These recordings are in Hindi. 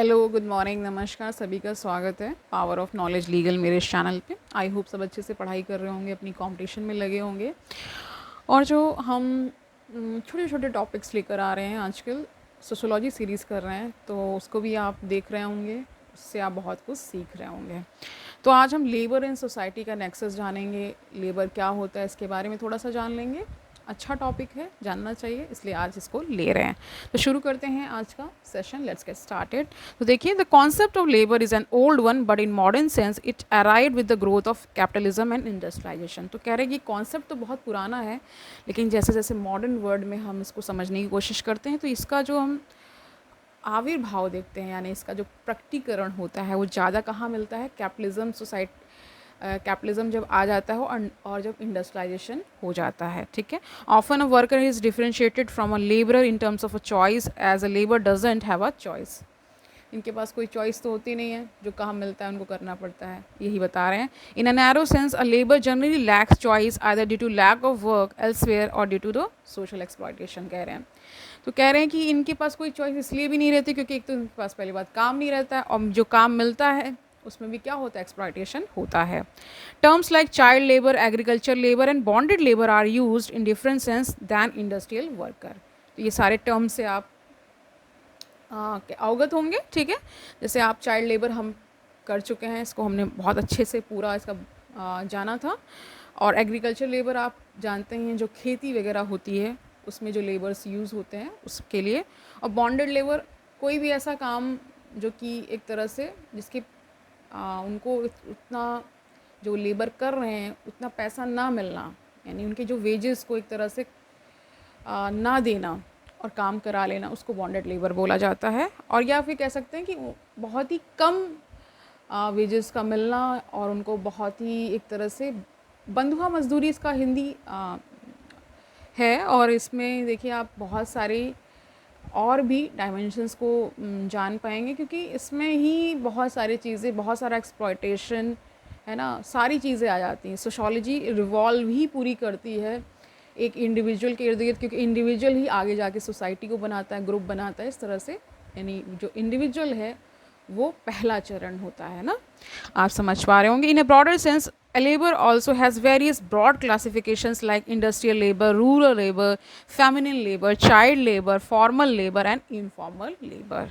हेलो, गुड मॉर्निंग, नमस्कार, सभी का स्वागत है पावर ऑफ नॉलेज लीगल मेरे इस चैनल पे। आई होप सब अच्छे से पढ़ाई कर रहे होंगे, अपनी कंपटीशन में लगे होंगे। और जो हम छोटे छोटे टॉपिक्स लेकर आ रहे हैं आजकल, सोशोलॉजी सीरीज़ कर रहे हैं, तो उसको भी आप देख रहे होंगे, उससे आप बहुत कुछ सीख रहे होंगे। तो आज हम लेबर इन सोसाइटी का नेक्सस जानेंगे, लेबर क्या होता है इसके बारे में थोड़ा सा जान लेंगे। अच्छा टॉपिक है, जानना चाहिए, इसलिए आज इसको ले रहे हैं। तो शुरू करते हैं आज का सेशन, लेट्स गेट स्टार्टेड। तो देखिए, the concept of labour is an old one but in modern sense it arrived with the growth of capitalism and industrialisation. तो कह रहे हैं कि कॉन्सेप्ट तो बहुत पुराना है, लेकिन जैसे जैसे मॉडर्न वर्ल्ड में हम इसको समझने की कोशिश करते हैं, तो इसका जो हम आविर्भाव देखते हैं, यानी इसका जो प्रकटीकरण होता है, वो ज़्यादा कहाँ मिलता है? कैपिटलिज्म कैपिटलिज्म जब आ जाता है और जब इंडस्ट्रियलाइजेशन हो जाता है। ठीक है। Often a worker is differentiated from a labourer in terms of a choice, as a labour doesn't have a choice. इनके पास कोई चॉइस तो होती नहीं है, जो काम मिलता है उनको करना पड़ता है, यही बता रहे हैं। In a narrow sense a labour generally lacks choice either due to lack of work elsewhere और due to the social exploitation, कह रहे हैं। तो कह रहे हैं कि इनके पास कोई चॉइस इसलिए भी नहीं रहती क्योंकि एक तो इनके पास पहली बात काम नहीं रहता है, और जो काम मिलता है उसमें भी क्या होता है? एक्सप्लॉयटेशन होता है। Terms like child labour, agriculture labour and bonded labour are used in different sense than industrial worker. तो ये सारे टर्म्स से आप अवगत होंगे। ठीक है। जैसे आप चाइल्ड लेबर हम कर चुके हैं, इसको हमने बहुत अच्छे से पूरा इसका जाना था। और एग्रीकल्चर लेबर आप जानते हैं, जो खेती वगैरह होती है उसमें जो लेबर्स यूज़ होते हैं उसके लिए। और बॉन्डेड लेबर कोई भी ऐसा काम जो कि एक तरह से जिसके उनको उतना, जो लेबर कर रहे हैं उतना पैसा ना मिलना, यानी उनके जो वेजेस को एक तरह से ना देना और काम करा लेना, उसको बॉन्डेड लेबर बोला जाता है। और या फिर कह सकते हैं कि बहुत ही कम वेजेस का मिलना, और उनको बहुत ही एक तरह से बंधुआ मजदूरी इसका हिंदी है। और इसमें देखिए आप बहुत सारी और भी डायमेंशंस को जान पाएंगे, क्योंकि इसमें ही बहुत सारी चीज़ें, बहुत सारा एक्सप्लॉयटेशन है ना, सारी चीज़ें आ जाती हैं। सोशोलॉजी रिवॉल्व ही पूरी करती है एक इंडिविजुअल के इर्द गिर्द, क्योंकि इंडिविजुअल ही आगे जाके सोसाइटी को बनाता है, ग्रुप बनाता है, इस तरह से। यानी जो इंडिविजुअल है वो पहला चरण होता है ना, आप समझ पा रहे होंगे। In a broader sense labor also has various broad classifications like industrial labor, rural labor, feminine labor, child labor, formal labor and informal labor.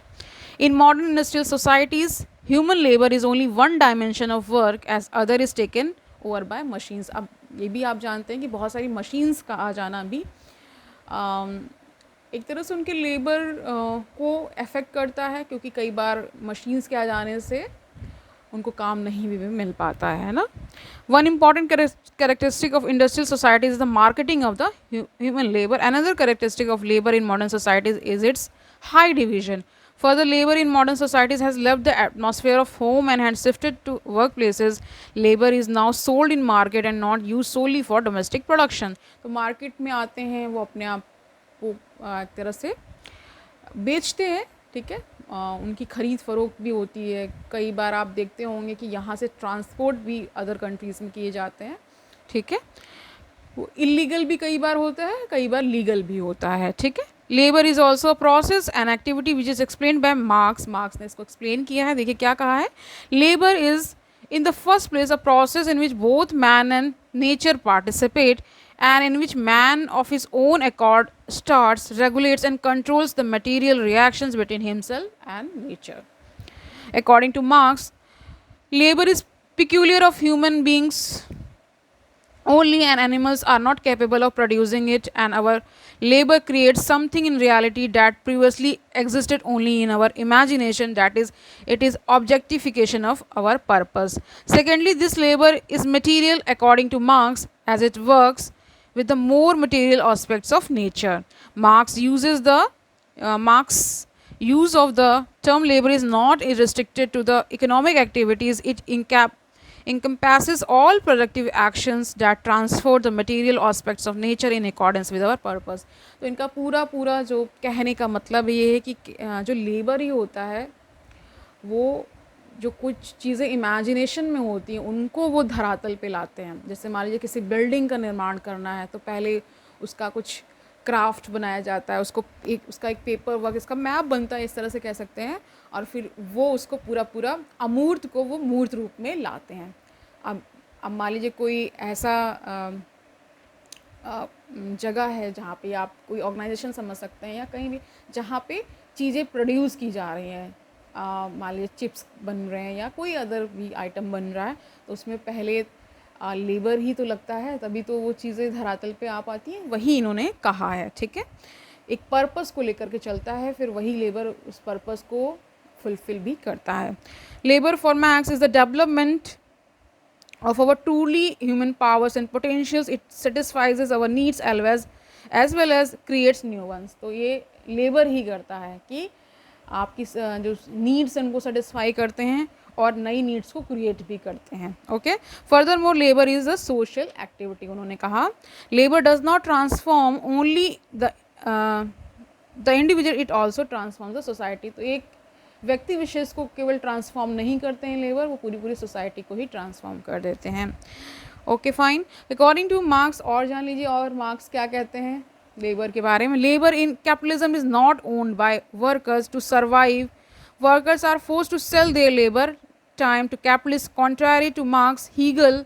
In modern industrial societies, human labor is only one dimension of work as other is taken over by machines. अब ये भी आप जानते हैं कि बहुत सारी मशीन्स का आ जाना भी एक तरह से उनके लेबर को अफेक्ट करता है, क्योंकि कई बार मशीन्स के आ जाने से उनको काम नहीं भी मिल पाता है ना। One important characteristic of industrial societies is the marketing of the human labour. Another characteristic of labour in modern societies is it's high division. Further, labor in modern societies has left the atmosphere of home and has shifted to workplaces. Labor is now sold in market and not used solely for domestic production. तो मार्केट में आते हैं, वो अपने आप को एक तरह से बेचते हैं। ठीक है। उनकी ख़रीद फ़रोख्त भी होती है। कई बार आप देखते होंगे कि यहाँ से ट्रांसपोर्ट भी अदर कंट्रीज़ में किए जाते हैं। ठीक है। वो इलीगल भी कई बार होता है, कई बार लीगल भी होता है। ठीक है। Labour is also a process and activity which is explain by marks. Marks ने इसको एक्सप्लेन किया है। देखिए क्या कहा है। Labour is in the first place a process in which both man and nature participate, and in which man of his own accord starts, regulates and controls the material reactions between himself and nature. According to Marx, labor is peculiar of human beings only, and animals are not capable of producing it, and our labor creates something in reality that previously existed only in our imagination, that is, it is objectification of our purpose. Secondly, this labor is material according to Marx, as it works with the more material aspects of nature. Marx use of the term labor is not restricted to the economic activities. It encompasses all productive actions that transfer the material aspects of nature in accordance with our purpose. तो इनका पूरा जो कहने का मतलब ये है कि जो लेबर ही होता है, वो जो कुछ चीज़ें इमेजिनेशन में होती हैं उनको वो धरातल पे लाते हैं। जैसे मान लीजिए किसी बिल्डिंग का निर्माण करना है, तो पहले उसका कुछ क्राफ्ट बनाया जाता है, उसको एक उसका एक पेपर वर्क, इसका मैप बनता है, इस तरह से कह सकते हैं, और फिर वो उसको पूरा पूरा अमूर्त को वो मूर्त रूप में लाते हैं। अब मान लीजिए कोई ऐसा जगह है जहाँ पे आप कोई ऑर्गेनाइजेशन समझ सकते हैं या कहीं भी जहाँ पे चीज़ें प्रोड्यूस की जा रही हैं, मान लीजिए चिप्स बन रहे हैं या कोई अदर भी आइटम बन रहा है, तो उसमें पहले लेबर ही तो लगता है, तभी तो वो चीज़ें धरातल पे आ पाती हैं। वही इन्होंने कहा है, ठीक है, एक पर्पस को लेकर के चलता है, फिर वही लेबर उस पर्पस को फुलफिल भी करता है। Labour for max is the development of our truly human powers and potentials. It satisfies our needs as well as creates new ones. तो ये लेबर ही करता है कि आपकी जो नीड्स हैं उनको सेटिस्फाई करते हैं और नई नीड्स को क्रिएट भी करते हैं। Okay, further more labour is a social activity. उन्होंने कहा labour does not transform only the individual, it also transform the society. तो एक व्यक्ति विशेष को केवल ट्रांसफॉर्म नहीं करते हैं लेबर, वो पूरी पूरी सोसाइटी को ही ट्रांसफॉर्म कर देते हैं। Okay fine, according two marks, और जान लीजिए और मार्क्स क्या कहते हैं लेबर के बारे में। Labour in capitalism is not owned by workers to survive, workers are forced to sell their labour time to capitalist. Contrary to Marx, Hegel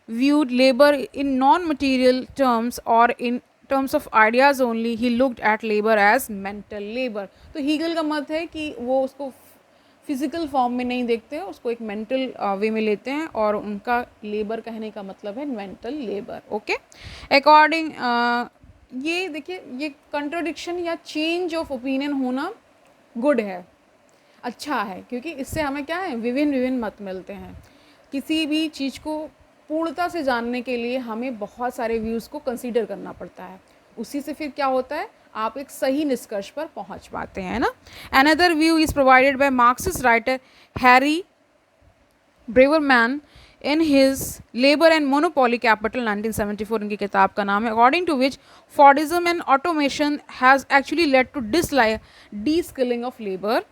viewed labor in non-material terms or in terms of ideas only. He looked at labor as mental labor. तो हीगल का मत है कि वो उसको फिजिकल फॉर्म में नहीं देखते, उसको एक मेंटल वे में लेते हैं, और उनका लेबर कहने का मतलब है मेंटल लेबर। ओके, अकॉर्डिंग ये देखिए, ये कंट्रोडिक्शन या चेंज ऑफ ओपिनियन होना गुड है, अच्छा है, क्योंकि इससे हमें क्या है, विभिन्न विभिन्न मत मिलते हैं। किसी भी चीज़ को पूर्णता से जानने के लिए हमें बहुत सारे व्यूज़ को कंसीडर करना पड़ता है, उसी से फिर क्या होता है, आप एक सही निष्कर्ष पर पहुंच पाते हैं ना। Another view is provided by Marxist writer Harry Braverman in his labour and monopoly capital 1974, इनकी किताब का नाम है। According to which Fordism and automation has actually led to deskilling of labour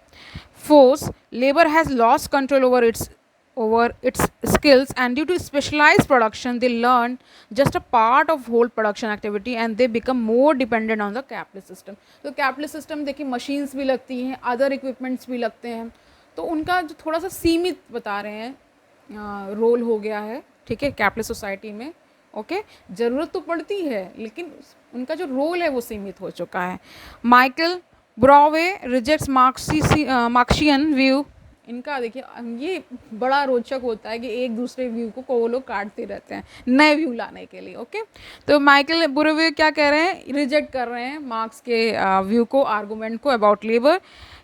force. Labor has lost control over its skills, and due to specialized production they learn just a part of whole production activity and they become more dependent on the capitalist system. तो capitalist system देखिए, machines भी लगती हैं, other equipments भी लगते हैं, तो उनका जो थोड़ा सा सीमित बता रहे हैं रोल हो गया है, ठीक है, कैपिटलिस्ट सोसाइटी में। ओके, ज़रूरत तो पड़ती है लेकिन उनका जो रोल है वो सीमित हो चुका है। Michael Burawoy rejects Marxian view. इनका देखिए, ये बड़ा रोचक होता है कि एक दूसरे व्यू को वो लोग काटते रहते हैं नए व्यू लाने के लिए। ओके, तो माइकल ब्रॉवे क्या कह रहे हैं, रिजेक्ट कर रहे हैं मार्क्स के व्यू को, आर्गूमेंट को अबाउट लेबर।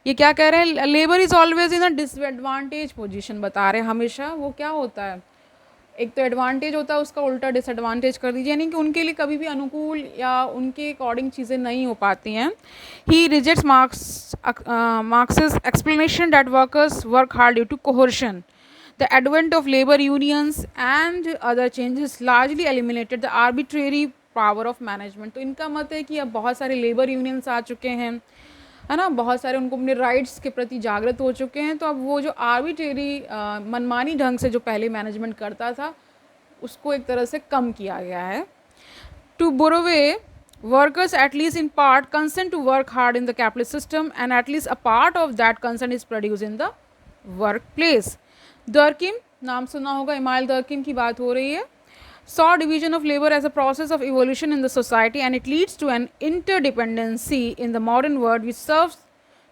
ये क्या कह रहे हैं, labour is always in a disadvantage position, बता रहे हैं हमेशा वो क्या होता है, एक तो एडवांटेज होता है उसका उल्टा डिसएडवांटेज कर दीजिए, यानी कि उनके लिए कभी भी अनुकूल या उनके अकॉर्डिंग चीज़ें नहीं हो पाती हैं। ही rejects मार्क्स's explanation that workers work hard due to coercion. The advent of labor unions and other changes largely eliminated the arbitrary power of management. तो इनका मत है कि अब बहुत सारे लेबर यूनियंस आ चुके हैं, है ना, बहुत सारे उनको अपने राइट्स के प्रति जागृत हो चुके हैं, तो अब वो जो आर्बिट्रेरी मनमानी ढंग से जो पहले मैनेजमेंट करता था उसको एक तरह से कम किया गया है। To Burawoy, workers at least in part consent to work hard in the capitalist system and at least a part of that consent is produced in the workplace. दर्किम, नाम सुना होगा, इमाइल दर्किम की बात हो रही है। saw division of labor as a process of evolution in the society and it leads to an interdependency in the modern world which serves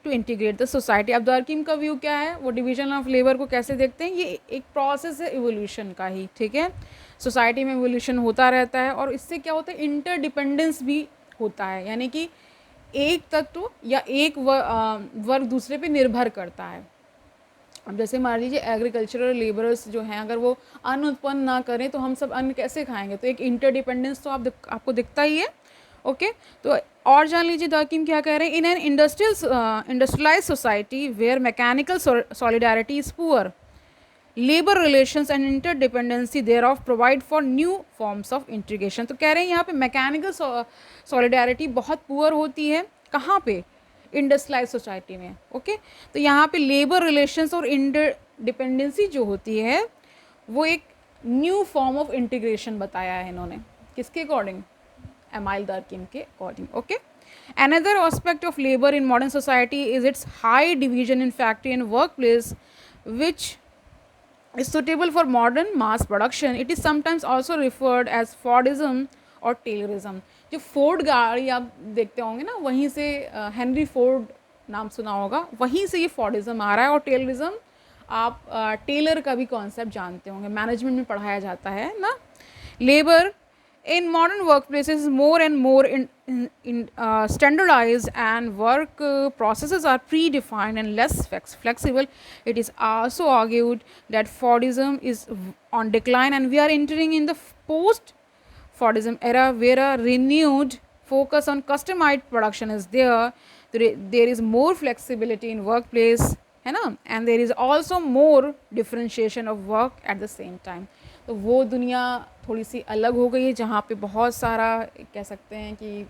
to integrate the society. अब दर्किम का व्यू क्या है, वो डिवीजन ऑफ लेबर को कैसे देखते हैं, ये एक प्रोसेस है इवोल्यूशन का ही, ठीक है, सोसाइटी में इवोल्यूशन होता रहता है और इससे क्या होता है, इंटरडिपेंडेंस भी होता है, यानी कि एक तत्व या एक वर्ग दूसरे पे निर्भर करता है। अब जैसे मान लीजिए एग्रीकल्चरल लेबरर्स जो हैं, अगर वो अन्न उत्पन्न ना करें तो हम सब अन्न कैसे खाएंगे, तो एक इंटरडिपेंडेंस तो आपको दिखता ही है। ओके, तो और जान लीजिए दर्किम क्या कह रहे हैं, in an industrialise society where mechanical solidarity is poor, labour relations and interdependency thereof provide for new forms of integration. तो कह रहे हैं यहाँ पे मैकेनिकल सॉलिडारिटी बहुत पुअर होती है, कहाँ पे, इंडस्ट्रियलाइज सोसाइटी में। ओके, तो यहाँ पे लेबर रिलेशंस और इंटरडिपेंडेंसी जो होती है वो एक न्यू फॉर्म ऑफ इंटीग्रेशन बताया है इन्होंने, किसके अकॉर्डिंग, एमाइल दर्किम के according. Okay. Another aspect of labor in modern society is its high division in factory and workplace, which is suitable for modern mass production. It is sometimes also referred as Fordism और टेलरिज्म. जो फोर्ड गाड़ी आप देखते होंगे ना, वहीं से हेनरी फोर्ड नाम सुना होगा, वहीं से ये फॉर्डिज्म आ रहा है. और टेलरिज्म आप टेलर का भी कॉन्सेप्ट जानते होंगे, मैनेजमेंट में पढ़ाया जाता है ना. Labour in modern workplaces more and more standardized, and work processes are predefined and less flexible. It is also argued that Fordism is on decline, and we are entering in the post Fordism era, where a renewed focus on customized production is there. There is more flexibility in workplace, है ना, and there is also more differentiation of work at the same time. तो वो दुनिया थोड़ी सी अलग हो गई है, जहाँ पे बहुत सारा कह सकते हैं कि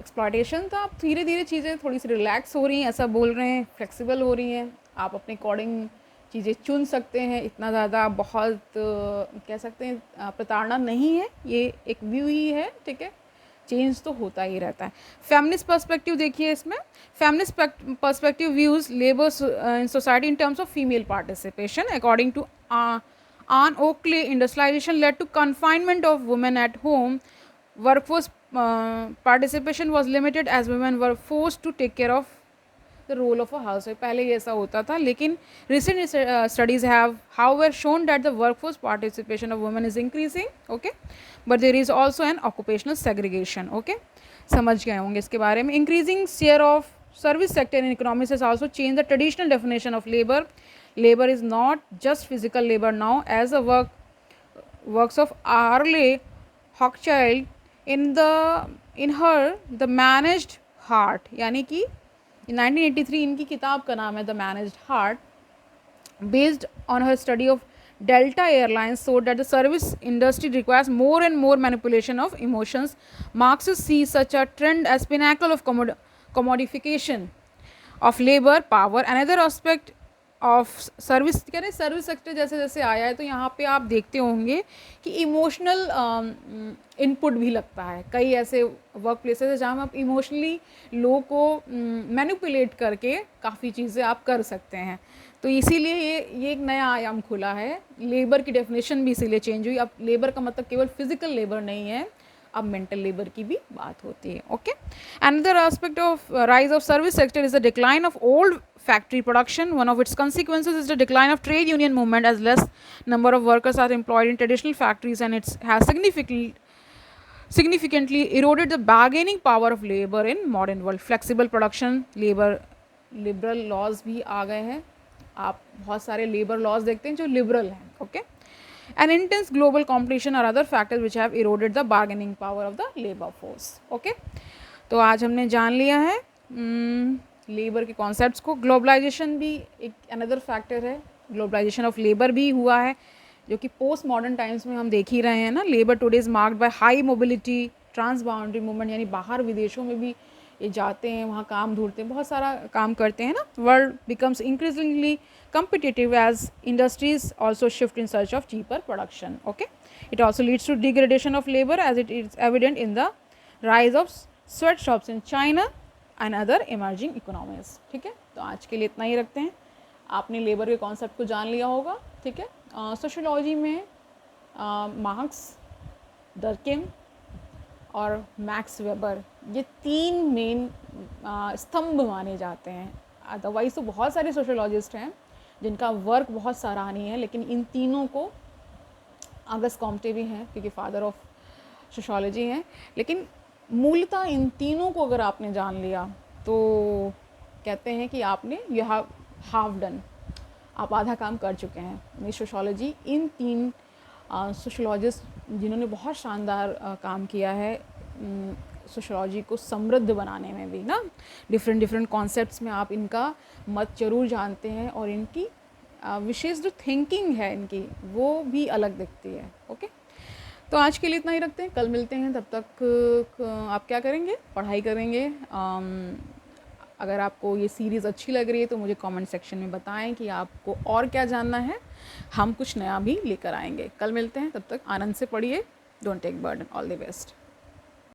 एक्सप्लॉयटेशन था. अब धीरे धीरे चीज़ें थोड़ी सी रिलैक्स हो रही हैं, ऐसा बोल रहे हैं, फ्लेक्सिबल हो रही हैं. आप अपने अकॉर्डिंग चीज़ें चुन सकते हैं. इतना ज़्यादा बहुत कह सकते हैं प्रताड़ना नहीं है, ये एक व्यू ही है. ठीक है, चेंज तो होता ही रहता है. फेमिनिस्ट पर्सपेक्टिव देखिए इसमें. Feminist perspective views labour in society in terms of female participation. According to Anne Oakley, industrialization led to confinement of women at home. Workforce participation was limited as women were forced to take care of the role of a housewife. पहले ये ऐसा होता था, लेकिन recent studies have however shown that the workforce participation of women is increasing. Okay, but there is also an occupational segregation. Okay, समझ गए होंगे इसके बारे में. Increasing share of service sector in economics has also changed the traditional definition of labor. Labor is not just physical labor now, as the works of Arle Hochschild in her The Managed Heart, यानी कि 1983 इनकी किताब का नाम है The Managed Heart, based on her study of Delta Airlines, showed that the service industry requires more and more manipulation of emotions. Marxists see such a trend as pinnacle of commodification of labor power. Another aspect of service, कह रहे सर्विस सेक्टर जैसे जैसे आया है, तो यहाँ पे आप देखते होंगे कि इमोशनल इनपुट भी लगता है. कई ऐसे वर्क प्लेसेस है जहाँ आप इमोशनली लोगों को मैनिपुलेट करके काफ़ी चीज़ें आप कर सकते हैं. तो इसीलिए ये एक नया आयाम खुला है. लेबर की डेफिनेशन भी इसीलिए चेंज हुई. अब लेबर का मतलब केवल फिजिकल लेबर नहीं है, अब मेंटल लेबर की भी बात होती है. Okay. Another aspect of rise of service sector is the decline of old factory production. One of its consequences is the decline of trade union movement, as less number of workers are employed in traditional factories, and it has significantly eroded the bargaining power of labor in modern world. Flexible production, labor liberal laws भी आ गए हैं. आप बहुत सारे labor laws देखते हैं जो liberal हैं. Okay, and intense global competition are other factors which have eroded the bargaining power of the labor force. Okay, तो आज हमने जान लिया है लेबर के कॉन्सेप्ट्स को. ग्लोबलाइजेशन भी एक अनदर फैक्टर है. ग्लोबलाइजेशन ऑफ लेबर भी हुआ है, जो कि पोस्ट मॉडर्न टाइम्स में हम देख ही रहे हैं ना. Labour today is marked by high mobility, trans boundary movement, यानी बाहर विदेशों में भी ये जाते हैं, वहाँ काम ढूंढते हैं, बहुत सारा काम करते हैं ना. World becomes increasingly competitive as industries also shift in search of cheaper production. Okay, it also leads to degradation of labor, as it is evident in the rise of sweatshops in China and other emerging economies. ठीक है, तो आज के लिए इतना ही रखते हैं. आपने लेबर के कॉन्सेप्ट को जान लिया होगा. ठीक है, सोशियोलॉजी में मार्क्स, डर्किम और मैक्स वेबर, ये तीन मेन स्तंभ माने जाते हैं. अदरवाइज तो बहुत सारे सोशियोलॉजिस्ट हैं जिनका वर्क बहुत सराहनीय है, लेकिन इन तीनों को अगस्त कॉम्टे भी हैं क्योंकि फादर ऑफ सोशियोलॉजी हैं. लेकिन मूलतः इन तीनों को अगर आपने जान लिया तो कहते हैं कि आपने यू हैव हाफ डन, आप आधा काम कर चुके हैं. सोशियोलॉजी इन तीन सोशियोलॉजिस्ट जिन्होंने बहुत शानदार काम किया है सोशियोलॉजी को समृद्ध बनाने में भी ना. डिफरेंट कॉन्सेप्ट्स में आप इनका मत ज़रूर जानते हैं, और इनकी विशेष जो थिंकिंग है इनकी, वो भी अलग दिखती है. ओके, तो आज के लिए इतना ही रखते हैं. कल मिलते हैं. तब तक आप क्या करेंगे? पढ़ाई करेंगे. अगर आपको ये सीरीज़ अच्छी लग रही है तो मुझे कमेंट सेक्शन में बताएं कि आपको और क्या जानना है. हम कुछ नया भी लेकर आएंगे. कल मिलते हैं. तब तक आनंद से पढ़िए. Don't take burden. All the best.